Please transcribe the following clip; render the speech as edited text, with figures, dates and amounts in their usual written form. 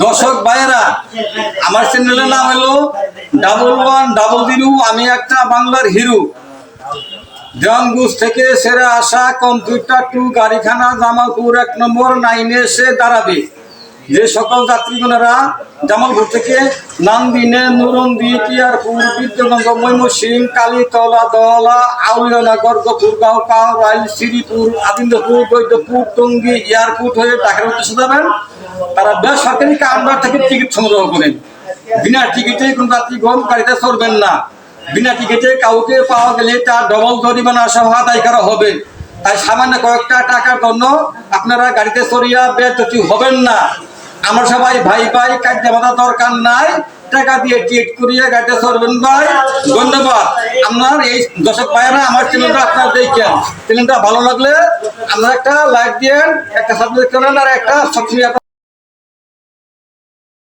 দর্শক ভাইয়েরা, আমার চ্যানেলের নাম হলো 1100। আমি একটা বাংলার হিরো। দেওয়ানগঞ্জ থেকে সেরে আসা কম্পিউটার টু গাড়িখানা জামালপুর 1 নম্বর 9-এ এসে দাঁড়াবে। যে সকল যাত্রীগণেরা জামালপুর থেকে নান্দিনে, নুরন্দি, টিয়ারপুর, বিদ্যগঞ্জ, ময়মনসিংহ, কালীতলা, দলা, আউলিয়ানগর, গফুরগাঁও, কাউরাইল, শ্রীপুর, আদিন্দপুর, বৈদ্যপুর, টঙ্গী এয়ারপোর্ট হয়ে ঢাকার উদ্দেশ্যে যাবেন, তারা বেসরকারি কাউন্টার থেকে টিকিট সংগ্রহ করেন। বিনা টিকিটে কোন যাত্রীগণ গাড়িতে চড়বেন না। বিনা টিকিটে কাউকে পাওয়া গেলে তার ডবল জরিমানা সহ আদায় করা হবে। তাই সামান্য কয়েকটা টাকার জন্য আপনারা গাড়িতে চড়িয়া বেয়াদবি হবেন না। আমরা সবাই ভাই ভাই, কাজে বাধা দরকার নাই, টাকা দিয়ে টিকিট করিয়ে গাড়িতে চড়বেন ভাই। ধন্যবাদ। আপনার এই দর্শক ভাইয়েরা আমার চ্যানেলটা আপনারা দেখেন। চ্যানেলটা ভালো লাগলে আপনারা একটা লাইক দিয়েন, একটা সাবস্ক্রাইব করেন, আর একটা সবসময়